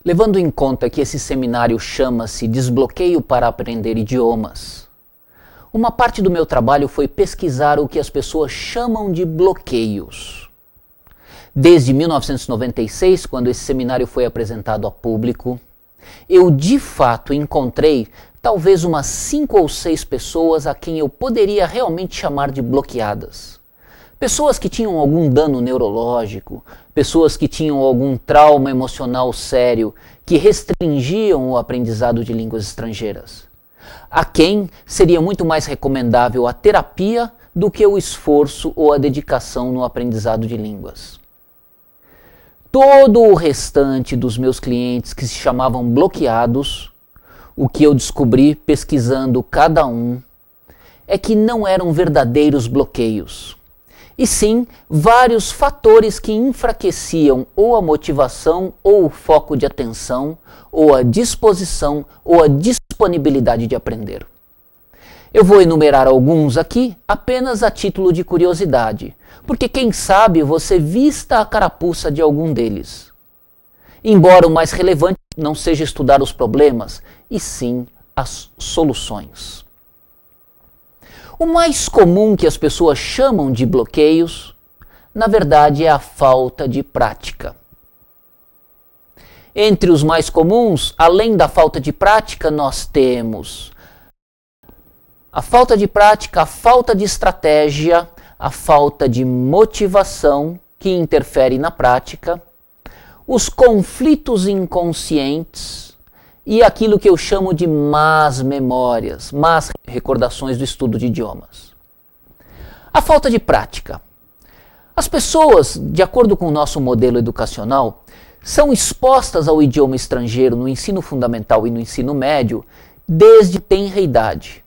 Levando em conta que esse seminário chama-se Desbloqueio para Aprender Idiomas, uma parte do meu trabalho foi pesquisar o que as pessoas chamam de bloqueios. Desde 1996, quando esse seminário foi apresentado a público, eu de fato encontrei talvez umas 5 ou 6 pessoas a quem eu poderia realmente chamar de bloqueadas. Pessoas que tinham algum dano neurológico, pessoas que tinham algum trauma emocional sério, que restringiam o aprendizado de línguas estrangeiras. A quem seria muito mais recomendável a terapia do que o esforço ou a dedicação no aprendizado de línguas. Todo o restante dos meus clientes que se chamavam bloqueados, o que eu descobri pesquisando cada um, é que não eram verdadeiros bloqueios, e sim vários fatores que enfraqueciam ou a motivação, ou o foco de atenção, ou a disposição, ou a disponibilidade de aprender. Eu vou enumerar alguns aqui apenas a título de curiosidade, porque quem sabe você vista a carapuça de algum deles. Embora o mais relevante não seja estudar os problemas, e sim as soluções. O mais comum que as pessoas chamam de bloqueios, na verdade, é a falta de prática. Entre os mais comuns, além da falta de prática, nós temos a falta de prática, a falta de estratégia, a falta de motivação que interfere na prática, os conflitos inconscientes e aquilo que eu chamo de más memórias, más recordações do estudo de idiomas. A falta de prática. As pessoas, de acordo com o nosso modelo educacional, são expostas ao idioma estrangeiro no ensino fundamental e no ensino médio desde tenra idade.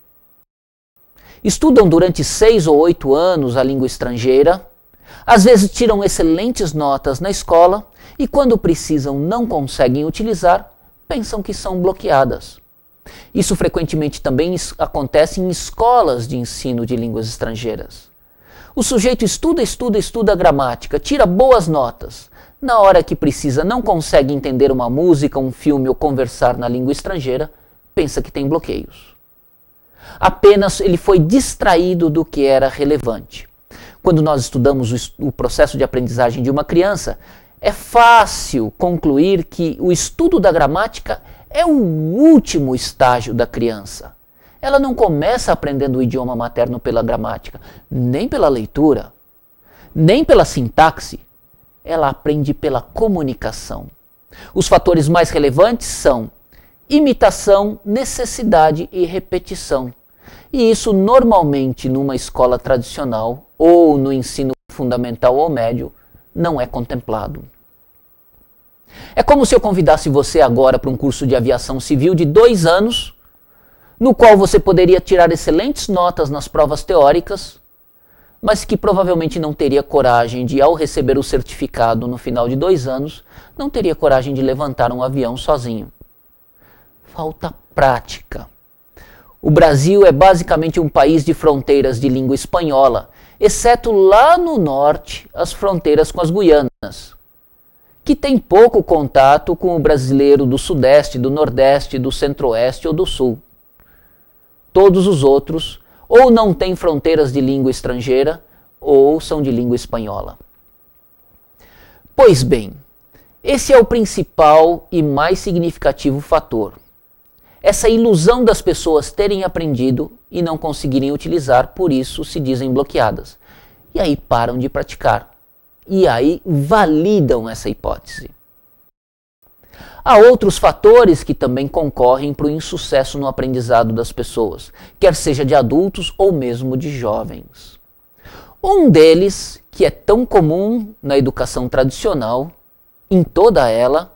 Estudam durante 6 ou 8 anos a língua estrangeira, às vezes tiram excelentes notas na escola e quando precisam não conseguem utilizar, pensam que são bloqueadas. Isso frequentemente também acontece em escolas de ensino de línguas estrangeiras. O sujeito estuda a gramática, tira boas notas. Na hora que precisa não consegue entender uma música, um filme ou conversar na língua estrangeira, pensa que tem bloqueios. Apenas ele foi distraído do que era relevante. Quando nós estudamos o processo de aprendizagem de uma criança, é fácil concluir que o estudo da gramática é o último estágio da criança. Ela não começa aprendendo o idioma materno pela gramática, nem pela leitura, nem pela sintaxe. Ela aprende pela comunicação. Os fatores mais relevantes são imitação, necessidade e repetição. E isso normalmente numa escola tradicional ou no ensino fundamental ou médio não é contemplado. É como se eu convidasse você agora para um curso de aviação civil de 2 anos, no qual você poderia tirar excelentes notas nas provas teóricas, mas que provavelmente não teria coragem de, ao receber o certificado no final de 2 anos, não teria coragem de levantar um avião sozinho. Falta prática. O Brasil é basicamente um país de fronteiras de língua espanhola, exceto lá no norte, as fronteiras com as Guianas, que tem pouco contato com o brasileiro do sudeste, do nordeste, do centro-oeste ou do sul. Todos os outros ou não têm fronteiras de língua estrangeira ou são de língua espanhola. Pois bem, esse é o principal e mais significativo fator. Essa ilusão das pessoas terem aprendido e não conseguirem utilizar, por isso se dizem bloqueadas. E aí param de praticar. E aí validam essa hipótese. Há outros fatores que também concorrem para o insucesso no aprendizado das pessoas, quer seja de adultos ou mesmo de jovens. Um deles, que é tão comum na educação tradicional, em toda ela,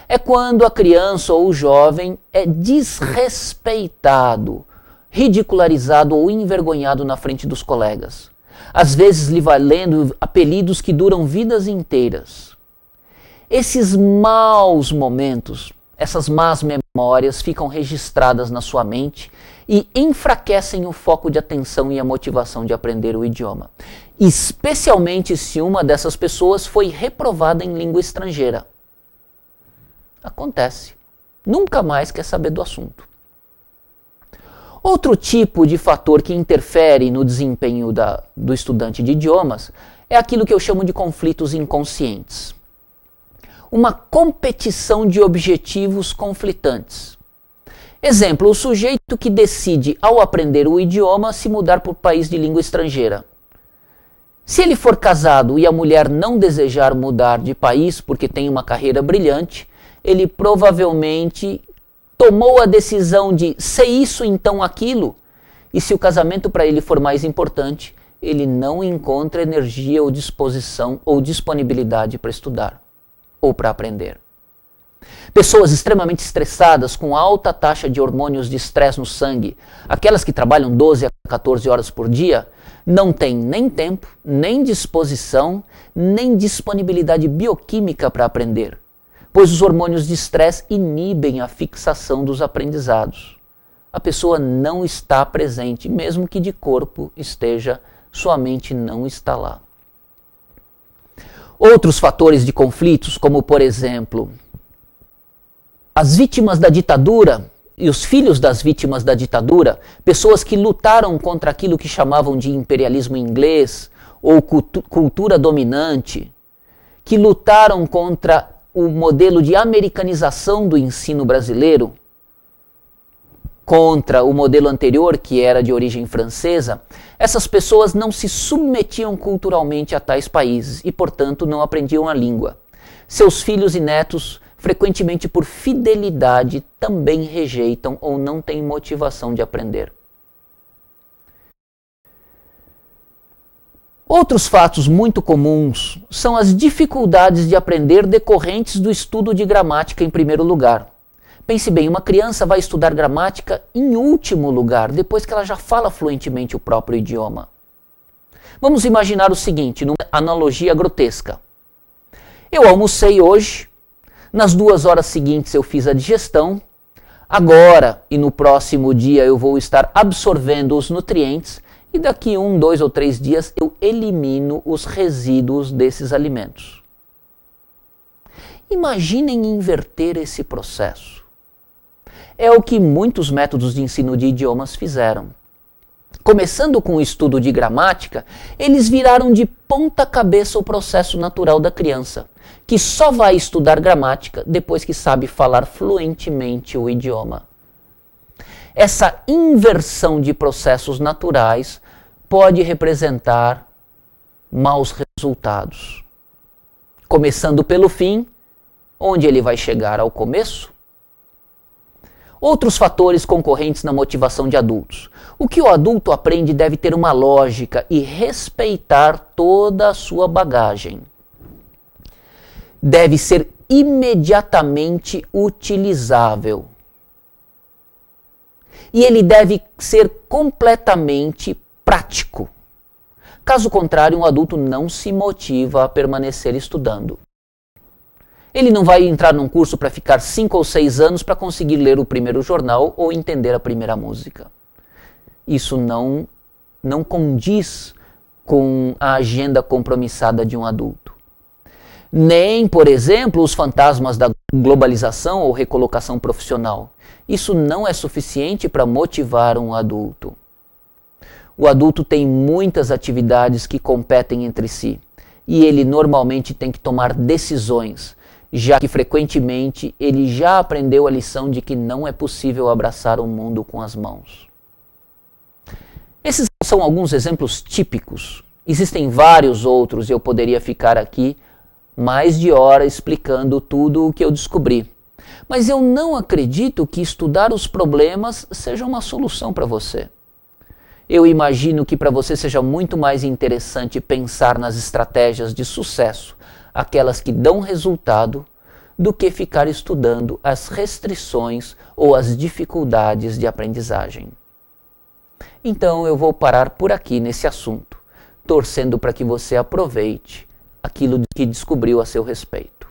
é quando a criança ou o jovem é desrespeitado, ridicularizado ou envergonhado na frente dos colegas. Às vezes lhe valendo apelidos que duram vidas inteiras. Esses maus momentos, essas más memórias ficam registradas na sua mente e enfraquecem o foco de atenção e a motivação de aprender o idioma. Especialmente se uma dessas pessoas foi reprovada em língua estrangeira. Acontece. Nunca mais quer saber do assunto. Outro tipo de fator que interfere no desempenho do estudante de idiomas é aquilo que eu chamo de conflitos inconscientes. Uma competição de objetivos conflitantes. Exemplo, o sujeito que decide, ao aprender o idioma, se mudar para o país de língua estrangeira. Se ele for casado e a mulher não desejar mudar de país porque tem uma carreira brilhante, ele provavelmente tomou a decisão de ser isso, então aquilo, e se o casamento para ele for mais importante, ele não encontra energia ou disposição ou disponibilidade para estudar ou para aprender. Pessoas extremamente estressadas, com alta taxa de hormônios de estresse no sangue, aquelas que trabalham 12 a 14 horas por dia, não têm nem tempo, nem disposição, nem disponibilidade bioquímica para aprender, pois os hormônios de estresse inibem a fixação dos aprendizados. A pessoa não está presente, mesmo que de corpo esteja, sua mente não está lá. Outros fatores de conflitos, como por exemplo, as vítimas da ditadura e os filhos das vítimas da ditadura, pessoas que lutaram contra aquilo que chamavam de imperialismo inglês ou cultura dominante, que lutaram contra o modelo de americanização do ensino brasileiro, contra o modelo anterior, que era de origem francesa, essas pessoas não se submetiam culturalmente a tais países e, portanto, não aprendiam a língua. Seus filhos e netos, frequentemente por fidelidade, também rejeitam ou não têm motivação de aprender. Outros fatos muito comuns são as dificuldades de aprender decorrentes do estudo de gramática em primeiro lugar. Pense bem, uma criança vai estudar gramática em último lugar, depois que ela já fala fluentemente o próprio idioma. Vamos imaginar o seguinte, numa analogia grotesca. Eu almocei hoje, nas 2 horas seguintes eu fiz a digestão, agora e no próximo dia eu vou estar absorvendo os nutrientes e daqui 1, 2 ou 3 dias eu elimino os resíduos desses alimentos. Imaginem inverter esse processo. É o que muitos métodos de ensino de idiomas fizeram. Começando com o estudo de gramática, eles viraram de ponta cabeça o processo natural da criança, que só vai estudar gramática depois que sabe falar fluentemente o idioma. Essa inversão de processos naturais pode representar maus resultados. Começando pelo fim, onde ele vai chegar ao começo? Outros fatores concorrentes na motivação de adultos. O que o adulto aprende deve ter uma lógica e respeitar toda a sua bagagem. Deve ser imediatamente utilizável. E ele deve ser completamente prático. Caso contrário, um adulto não se motiva a permanecer estudando. Ele não vai entrar num curso para ficar 5 ou 6 anos para conseguir ler o primeiro jornal ou entender a primeira música. Isso não condiz com a agenda compromissada de um adulto. Nem, por exemplo, os fantasmas da globalização ou recolocação profissional. Isso não é suficiente para motivar um adulto. O adulto tem muitas atividades que competem entre si e ele normalmente tem que tomar decisões, já que frequentemente ele já aprendeu a lição de que não é possível abraçar o mundo com as mãos. Esses são alguns exemplos típicos. Existem vários outros e eu poderia ficar aqui mais de hora explicando tudo o que eu descobri. Mas eu não acredito que estudar os problemas seja uma solução para você. Eu imagino que para você seja muito mais interessante pensar nas estratégias de sucesso, aquelas que dão resultado, do que ficar estudando as restrições ou as dificuldades de aprendizagem. Então eu vou parar por aqui nesse assunto, torcendo para que você aproveite aquilo que descobriu a seu respeito.